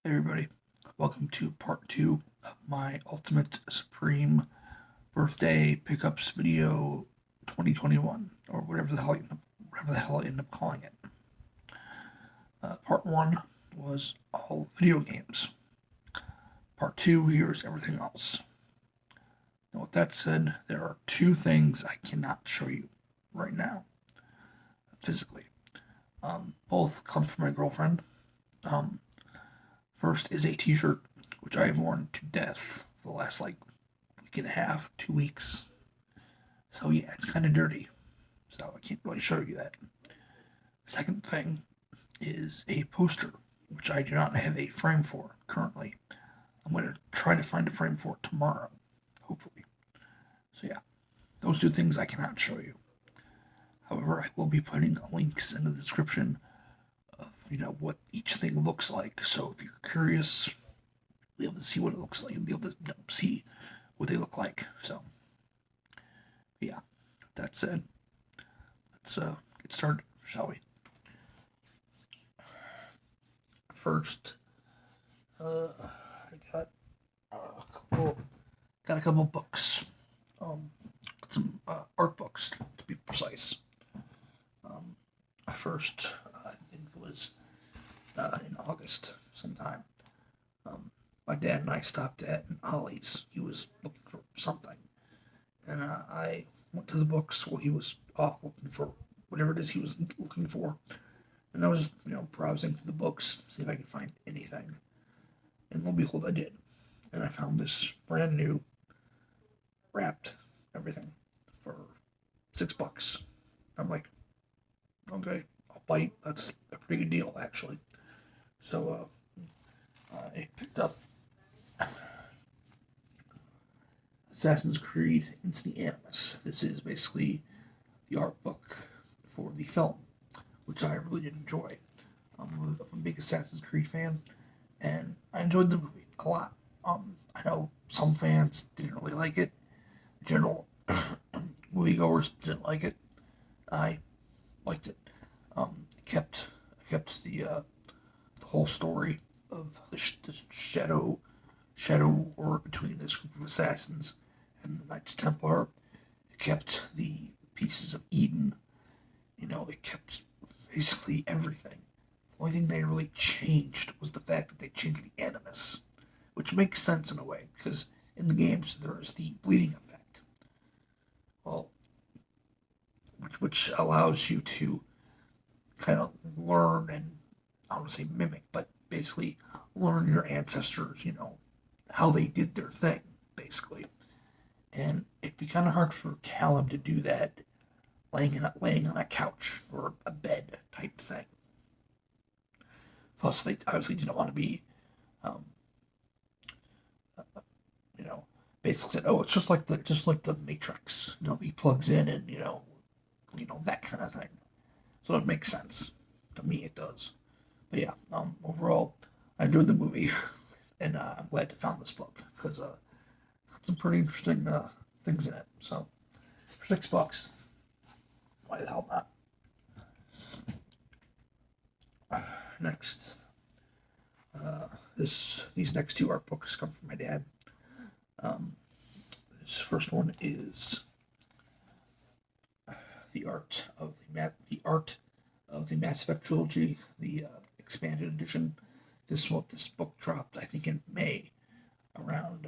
Hey everybody, welcome to part 2 of my Ultimate Supreme Birthday Pickups video 2021, or whatever the hell I end up calling it. Part 1 was all video games. Part 2, here's everything else. Now with that said, there are two things I cannot show you right now, physically. Both come from my girlfriend. First is a t-shirt, which I have worn to death for the last week and a half, 2 weeks. So yeah, it's kind of dirty. So I can't really show you that. Second thing is a poster, which I do not have a frame for currently. I'm going to try to find a frame for it tomorrow, hopefully. So yeah, those two things I cannot show you. However, I will be putting links in the description of what each thing looks like. So if you're curious, you'll be able to see what it looks like. You'll be able to see what they look like. So yeah, that said, let's get started, shall we? First, I got a couple books, some art books to be precise. First, I think it was in August sometime. My dad and I stopped at Ollie's. He was looking for something, and I went to the books while he was off looking for whatever it is he was looking for. And I was just, browsing through the books, see if I could find anything. And lo and behold, I did. And I found this brand new, wrapped everything for $6. I'm like, okay, I'll bite. That's a pretty good deal, actually. So I picked up Assassin's Creed Into the Animus. This is basically the art book for the film, which I really did enjoy. I'm a big Assassin's Creed fan, and I enjoyed the movie a lot. I know some fans didn't really like it. General moviegoers didn't like it. I liked it. Kept the whole story of the shadow war between this group of assassins and the Knights Templar. It kept the pieces of Eden. It kept basically everything. The only thing they really changed was the fact that they changed the animus, which makes sense in a way, because in the games there is the bleeding effect. Well, which allows you to kind of learn and, I don't want to say mimic, but basically learn your ancestors, how they did their thing, basically. And it'd be kind of hard for Callum to do that laying on a couch or a bed type thing. Plus, they obviously didn't want to be, basically said, "Oh, it's just like the Matrix." He plugs in and that kind of thing. So it makes sense to me. It does. But yeah, overall, I enjoyed the movie, and I'm glad to found this book because got some pretty interesting things in it. So for $6, why the hell not? Next, these next two art books come from my dad. This first one is the art of the Mass Effect trilogy, the expanded edition. This book dropped, I think, in May, around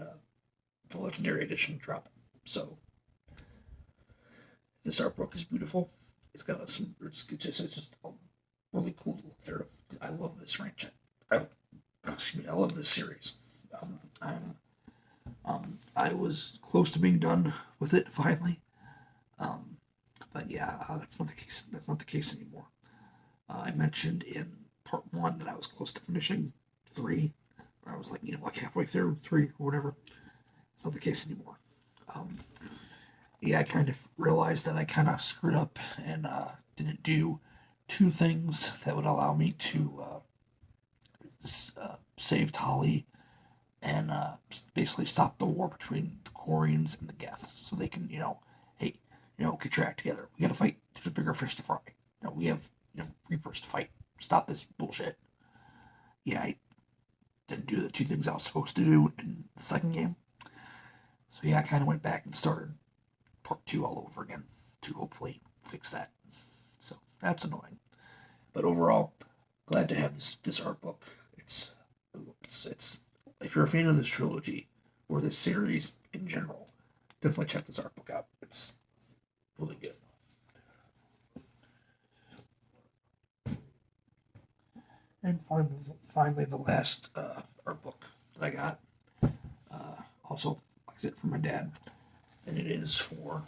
the Legendary Edition drop. So this art book is beautiful. It's got it's just really cool to look through. I love this franchise. I love this series. I was close to being done with it finally. But yeah, that's not the case. That's not the case anymore. I mentioned in part 1 that I was close to finishing 3. Or I was like halfway through 3 or whatever. It's not the case anymore. Yeah, I kind of realized that I kind of screwed up and didn't do two things that would allow me to save Tali and basically stop the war between the Quarians and the Geth, so they can, hey, get your act together. We gotta fight. There's a bigger fish to fry. We have, Reapers to fight. Stop this bullshit. Yeah, didn't do the two things I was supposed to do in the second game. So yeah, I kind of went back and started part two all over again to hopefully fix that. So that's annoying. But overall, glad to have this art book. It's if you're a fan of this trilogy or this series in general, definitely check this art book out. It's really good. And finally, the last art book that I got, also like I said, from my dad, and it is for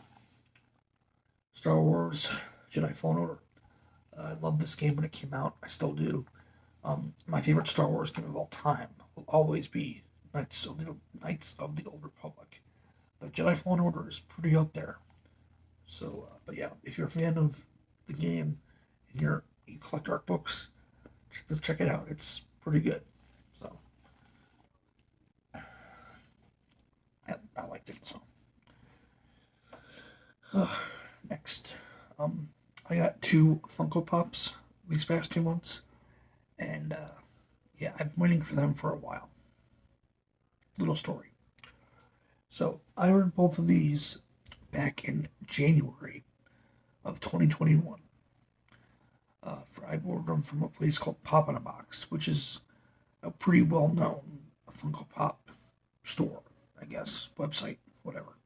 Star Wars Jedi Fallen Order. I loved this game when it came out. I still do. My favorite Star Wars game of all time will always be Knights of the Old Republic. But Jedi Fallen Order is pretty up there. So, but yeah, if you're a fan of the game and you collect art books, check it out. It's pretty good. So, I liked it. So, next, I got two Funko Pops these past 2 months, and yeah, I've been waiting for them for a while. Little story. So I ordered both of these back in January of 2021. I ordered them from a place called Pop in a Box, which is a pretty well-known Funko Pop store, I guess, website, whatever.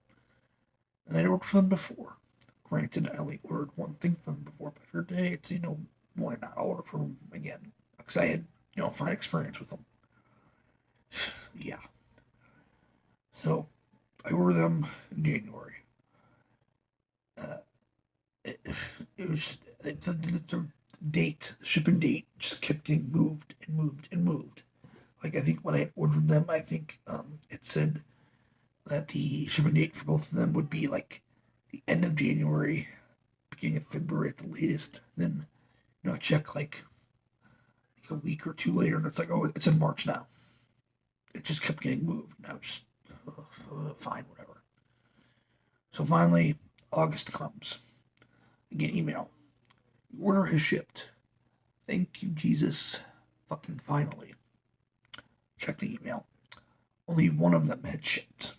And I ordered from them before. Granted, I only ordered one thing from them before, but for today, it's, why not? I'll order from them again. Because I had, fine experience with them. Yeah. So, I ordered them in January. It, it was the date, the shipping date, just kept getting moved and moved and moved. Like, I think when I ordered them, I think it said that the shipping date for both of them would be like the end of January, beginning of February at the latest. Then, I check like a week or two later, and it's like, oh, it's in March now. It just kept getting moved. Now, just fine, whatever. So finally, August comes. I get an email. Your order has shipped. Thank you, Jesus. Fucking finally. Check the email. Only one of them had shipped.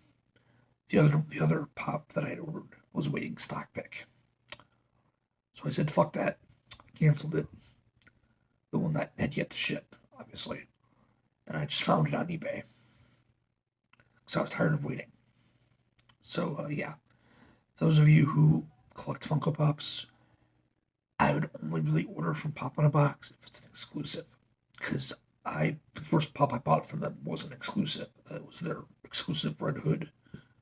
The other pop that I had ordered was waiting stock pick. So I said, fuck that. Canceled it. The one that had yet to ship, obviously. And I just found it on eBay. Because I was tired of waiting. So, yeah. Those of you who collect Funko Pops, I would only really order from Pop in a Box if it's an exclusive. Because the first pop I bought from them wasn't exclusive. It was their exclusive Red Hood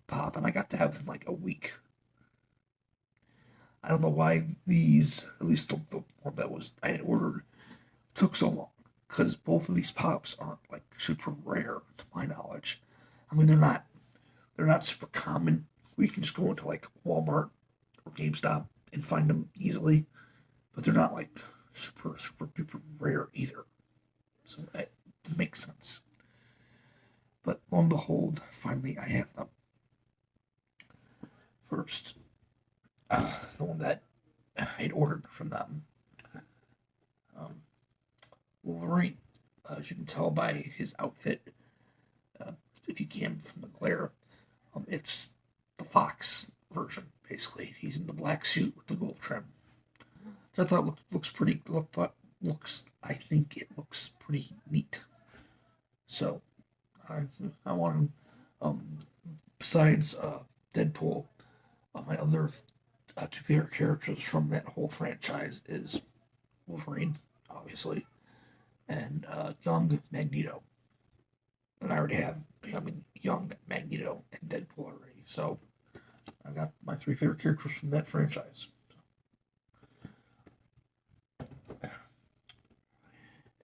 pop, and I got to have in like a week. I don't know why these, at least the one that I had ordered, took so long. Because both of these pops aren't like super rare, to my knowledge. I mean, they're not super common. We can just go into like Walmart or GameStop and find them easily, but they're not like super duper rare either. So it makes sense. But lo and behold, finally I have them. First, the one that I'd ordered from them, Wolverine. As you can tell by his outfit, if you can from the glare, it's the Fox version, basically. He's in the black suit with the gold trim. So I thought I think it looks pretty neat. So I want him. Besides Deadpool, my other two favorite characters from that whole franchise is Wolverine, obviously, and young Magneto. And I already have young Magneto and Deadpool already. So I got my three favorite characters from that franchise.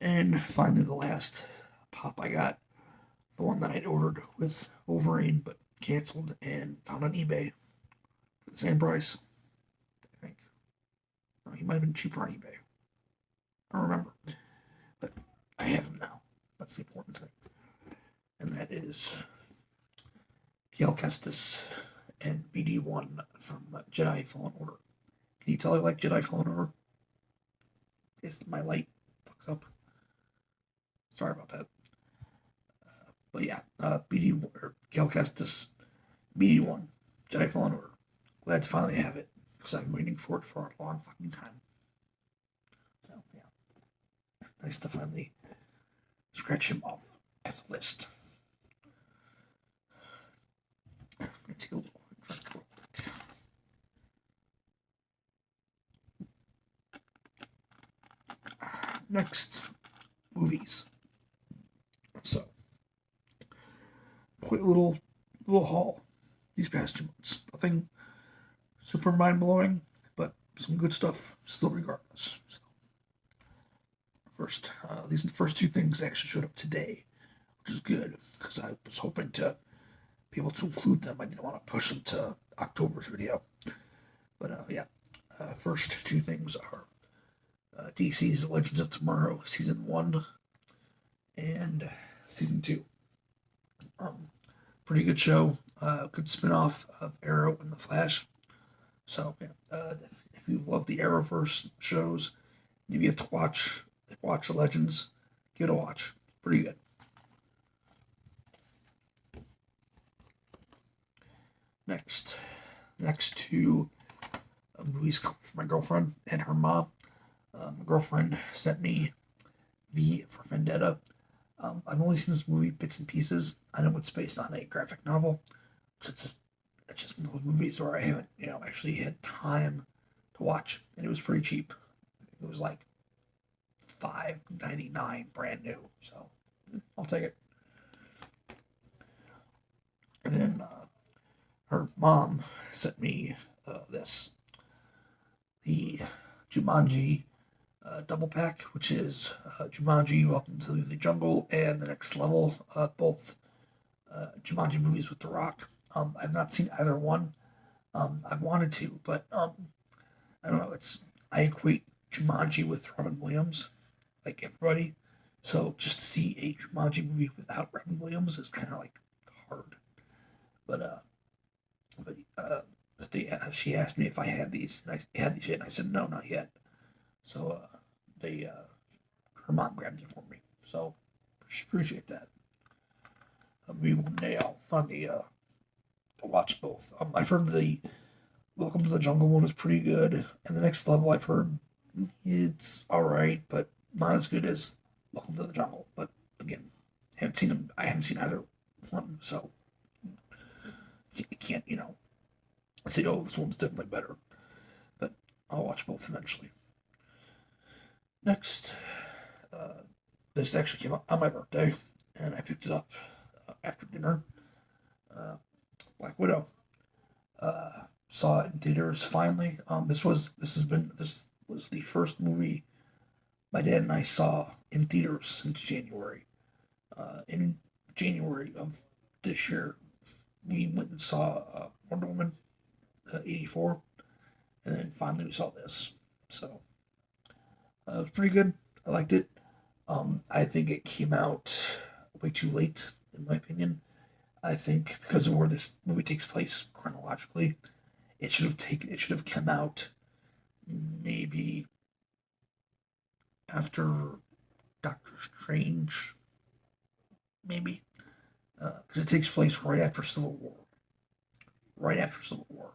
And finally, the last pop I got, the one that I'd ordered with Wolverine but canceled and found on eBay for the same price. I think. No, he might have been cheaper on eBay. I don't remember. But I have him now. That's the important thing. And that is Cal Kestis and BD1 from Jedi Fallen Order. Can you tell I like Jedi Fallen Order? Is my light fucks up? Sorry about that. But yeah, BD or Cal Kestis, BD1, Jedi Fallen Order. Glad to finally have it because I've been waiting for it for a long fucking time. So yeah, nice to finally scratch him off at the list. Let's take a little. Next, movies. So, quite a little haul these past 2 months. Nothing super mind blowing, but some good stuff still, regardless. So, first, these are the first two things that actually showed up today, which is good because I was hoping to be able to include them. I didn't want to push them to October's video, but yeah. First two things are DC's Legends of Tomorrow season 1 and season 2. Pretty good show. Good spin-off of Arrow and the Flash. So yeah, if you love the Arrowverse shows, you get to watch the Legends. Give it a watch. Pretty good. Next two movies come from my girlfriend and her mom. My girlfriend sent me V for Vendetta. I've only seen this movie bits and pieces. I know it's based on a graphic novel. It's just one of those movies where I haven't, actually had time to watch, and it was pretty cheap. It was like $5.99 brand new, so I'll take it. And then her mom sent me the Jumanji double pack, which is Jumanji: Welcome to the Jungle and The Next Level, both Jumanji movies with The Rock. I've not seen either one. I've wanted to, but I don't know. I equate Jumanji with Robin Williams, like everybody. So just to see a Jumanji movie without Robin Williams is kind of like hard. But she asked me if I had these, and I had these yet, and I said no, not yet. So her mom grabbed it for me. So appreciate that. We will now finally watch both. I've heard the Welcome to the Jungle one is pretty good, and The Next Level I've heard it's all right, but not as good as Welcome to the Jungle. But again, haven't seen them. I haven't seen either one, so you can't say, oh, this one's definitely better. But I'll watch both eventually. Next, this actually came out on my birthday, and I picked it up after dinner. Black Widow. Saw it in theaters finally. This was the first movie my dad and I saw in theaters since January. In January of this year, we went and saw Wonder Woman 84, and then finally we saw this. So it was pretty good. I liked it. I think it came out way too late, in my opinion. I think because of where this movie takes place chronologically, it should have come out maybe after Doctor Strange, maybe, because it takes place right after Civil War. Right after Civil War.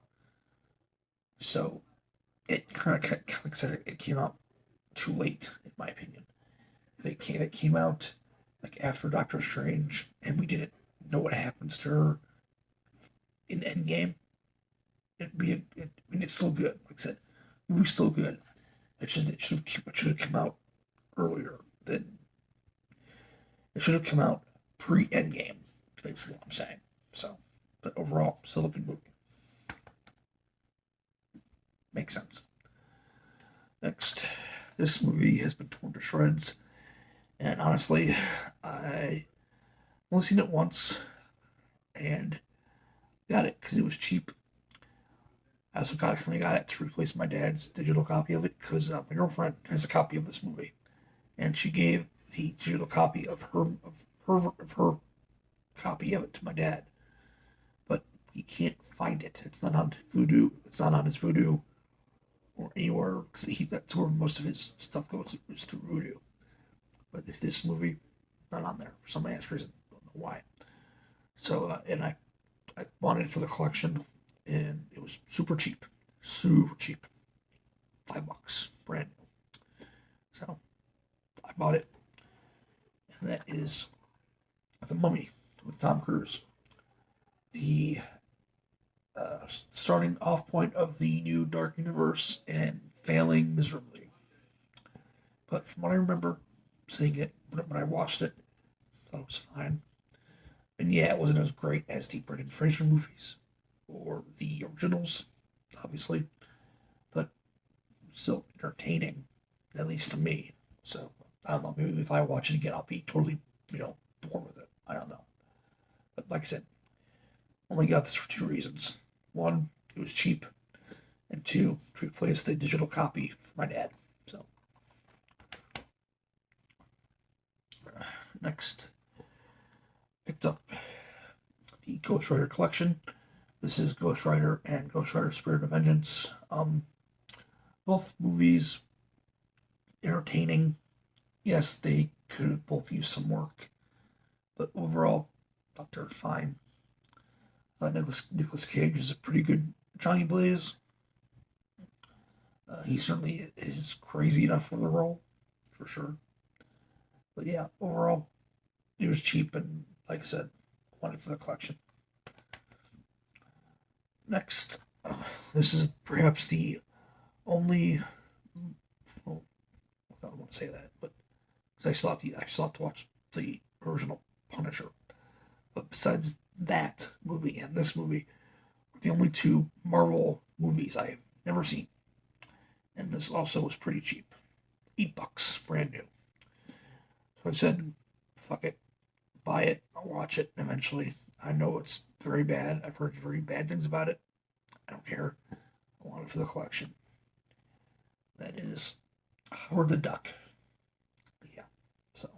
So it kind of, like I said, it came out too late, in my opinion. It came out like after Doctor Strange, and we didn't know what happens to her in Endgame. It's still good. Like I said, the movie's still good. It should have come out earlier than it should have come out pre Endgame. Basically, what I'm saying. So, but overall, still a good movie. Makes sense. Next, this movie has been torn to shreds, and honestly, I only seen it once, and got it because it was cheap. I also finally got it to replace my dad's digital copy of it because my girlfriend has a copy of this movie, and she gave the digital copy of her copy of it to my dad, but he can't find it. It's not on Vudu. It's not on his Vudu or anywhere because that's where most of his stuff goes is through Vudu. But this movie, not on there for some ass reason. Don't know why. So, I wanted it for the collection, and it was super cheap. Super cheap. $5, brand new. So, I bought it, and that is The Mummy with Tom Cruise. The starting off point of the new Dark Universe and failing miserably. But from what I remember seeing it, when I watched it, I thought it was fine. And yeah, it wasn't as great as the Brendan Fraser movies or the originals, obviously, but still entertaining, at least to me. So I don't know. Maybe if I watch it again, I'll be totally, bored with it. I don't know. But like I said, only got this for two reasons. One, it was cheap, and two, to replace the digital copy for my dad. So next, picked up the Ghost Rider collection. This is Ghost Rider and Ghost Rider Spirit of Vengeance. Both movies entertaining. Yes, they could have both used some work, but overall, I thought they were fine. I thought Nicolas Cage is a pretty good Johnny Blaze. He certainly is crazy enough for the role, for sure. But yeah, overall, it was cheap and, like I said, I wanted for the collection. Next, this is perhaps the only. Well, I don't want to say that, but because I still have to watch the original Punisher. But besides that movie and this movie, are the only two Marvel movies I have never seen, and this also was pretty cheap, $8, brand new. So I said, "Fuck it, buy it, I'll watch it eventually." I know it's very bad. I've heard very bad things about it. I don't care. I want it for the collection. That is Howard the Duck. Yeah. So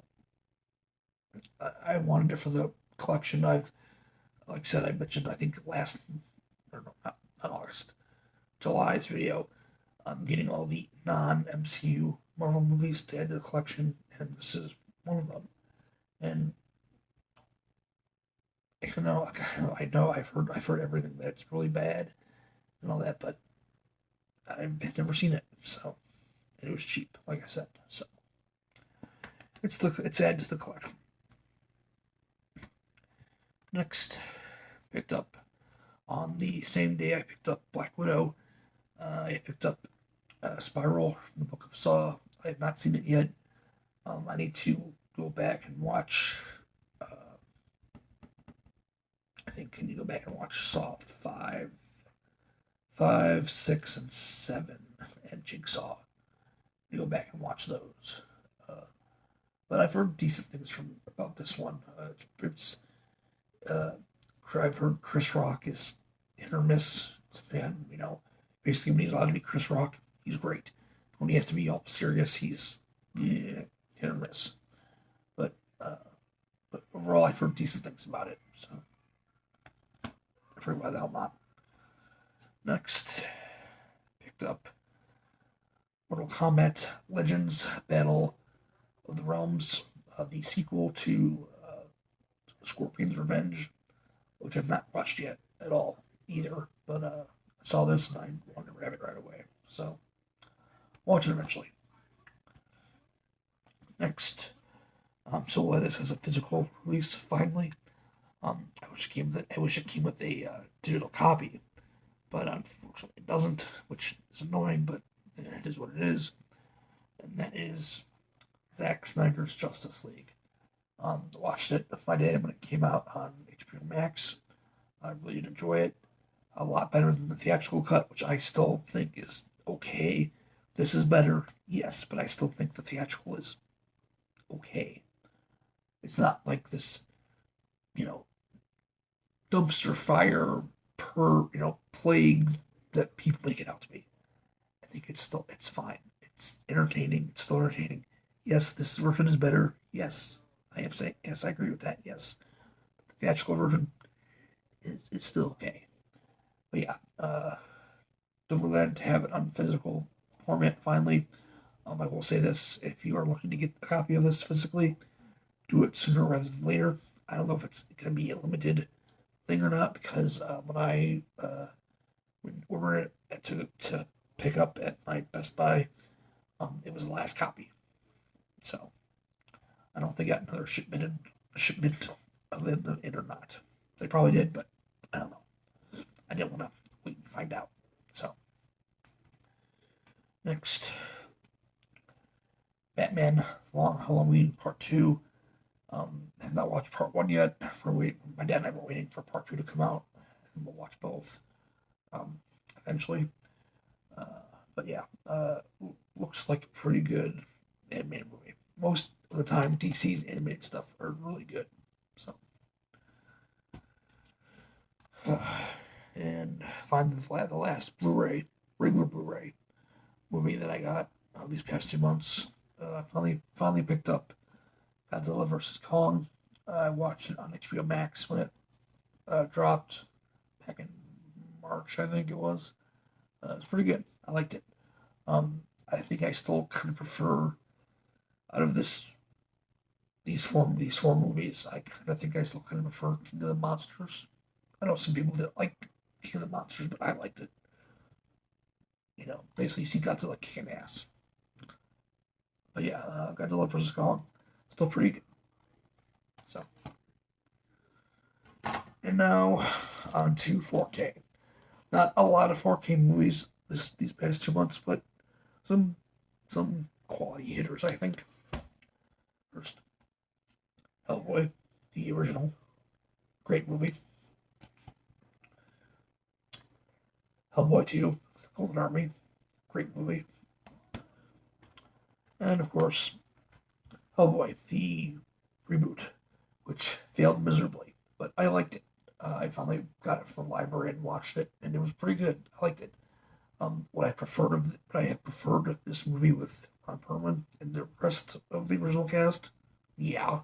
I wanted it for the collection. Like I said, I mentioned, I think last, or no, not August, July's video. I'm getting all the non-MCU Marvel movies to add to the collection, and this is one of them. And I know I've heard everything that it's really bad and all that, but I've never seen it, so it was cheap, like I said. So it's added to the collection. Next, picked up on the same day I picked up Black Widow. I picked up Spiral from the Book of Saw. I have not seen it yet. I need to go back and watch. I think can you go back and watch Saw 5, 6, and 7, and Jigsaw. You go back and watch those. But I've heard decent things about this one. Uh, I've heard Chris Rock is hit or miss. And basically when he's allowed to be Chris Rock, he's great. When he has to be all serious, he's hit or miss. But but overall, I've heard decent things about it. So I forget why the hell not. Next, picked up Mortal Kombat Legends Battle of the Realms, the sequel to Scorpion's Revenge, which I've not watched yet at all either. But I saw this and I wanted to grab it right away. So watch it eventually. Next, so this has a physical release finally. I wish it came with a digital copy, but unfortunately it doesn't, which is annoying. But it is what it is, and that is Zack Snyder's Justice League. Watched it with my dad when it came out on HBO Max. I really did enjoy it. A lot better than the theatrical cut, which I still think is okay. This is better, yes, but I still think the theatrical is okay. It's not like this, you know, dumpster fire plague that people make it out to be. I think it's fine. It's entertaining. It's still entertaining. Yes, this version is better. Yes, I am saying yes. I agree with that. Yes, the theatrical version is still okay. But yeah, definitely glad to have it on physical format finally. I will say this: if you are looking to get a copy of this physically, do it sooner rather than later. I don't know if it's going to be a limited thing or not because when I ordered it to pick up at my Best Buy, it was the last copy. So I don't think I got another shipment of it in or not. They probably did, but I don't know. I didn't want to wait and find out. So next, Batman Long Halloween Part 2. I have not watched Part 1 yet. My dad and I were waiting for Part 2 to come out, and we'll watch both eventually. But yeah, looks like a pretty good animated movie. Most of the time, DC's animated stuff are really good. So, and finally, the last Blu-ray, regular Blu-ray movie that I got these past 2 months. Finally picked up Godzilla vs Kong. I watched it on HBO Max when it dropped back in March, I think it was. It's pretty good. I liked it. I think I still kind of prefer out of these four movies. I kind of think I still kind of prefer King of the Monsters. I know some people didn't like King of the Monsters, but I liked it. Basically, you see Godzilla kicking ass. But yeah, Godzilla vs Kong, still pretty good. So, and now on to 4K. Not a lot of 4K movies these past 2 months, but some quality hitters, I think. First, Hellboy, the original, great movie. Hellboy 2, Golden Army, great movie. And of course, Hellboy, the reboot, which failed miserably, but I liked it. I finally got it from the library and watched it, and it was pretty good. I liked it. Would I have preferred this movie with Ron Perlman and the rest of the original cast? Yeah,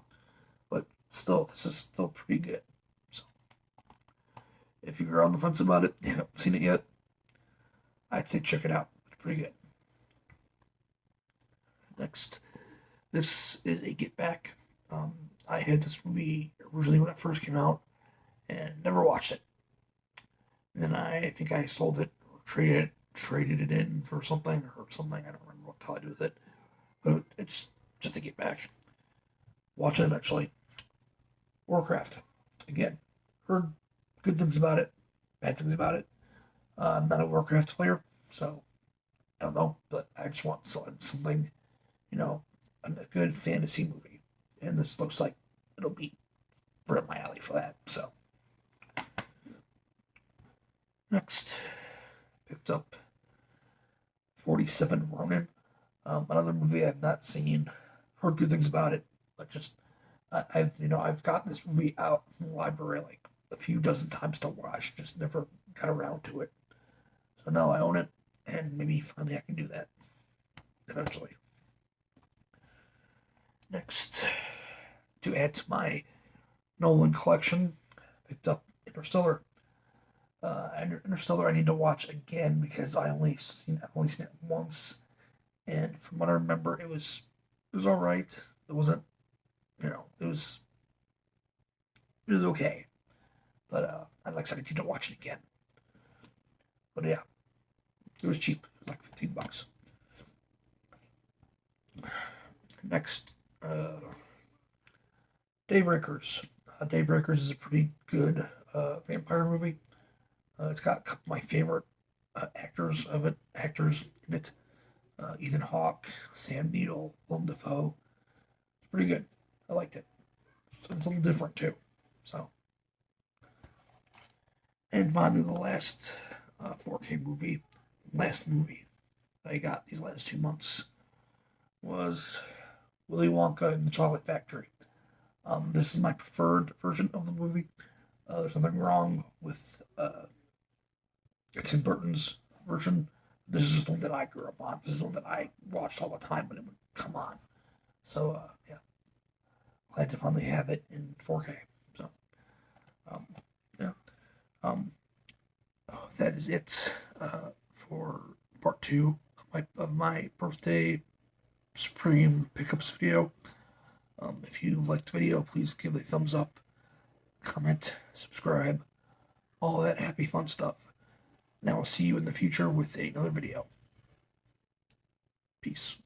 but still, this is still pretty good. So, if you're on the fence about it, you haven't seen it yet, I'd say check it out. It's pretty good. Next, this is a Get Back. I had this movie originally when it first came out and never watched it. And then I think I sold it or traded it in for something or something. I don't remember what the hell I did with it. But it's just a Get Back. Watch it eventually. Warcraft. Again, heard good things about it, bad things about it. I'm not a Warcraft player, so I don't know, but I just want something, a good fantasy movie. And this looks like it'll be right up my alley for that. So, next, picked up 47 Ronin, another movie I've not seen. Heard good things about it, but just I've gotten this movie out from the library like a few dozen times to watch, just never got around to it. So now I own it, and maybe finally I can do that eventually. Next, to add to my Nolan collection, picked up Interstellar. Interstellar I need to watch again because I've only seen it once, and from what I remember, it was all right. It wasn't, it was okay, but like I said, I need to watch it again. But yeah, it was cheap, like $15. Next, Daybreakers. Daybreakers is a pretty good vampire movie. It's got a couple of my favorite actors in it. Ethan Hawke, Sam Neill, Willem Dafoe. It's pretty good. I liked it. So it's a little different too. So, and finally, the last 4K last movie I got these last 2 months was Willy Wonka and the Chocolate Factory. This is my preferred version of the movie. There's nothing wrong with Tim Burton's version. This is just the one that I grew up on. This is the one that I watched all the time when it would come on. So, yeah, glad to finally have it in 4K. So, um, yeah, um, that is it for part two of my birthday Supreme pickups video. If you liked the video, please give it a thumbs up. comment, subscribe, all that happy fun stuff. And I will see you in the future with another video. Peace.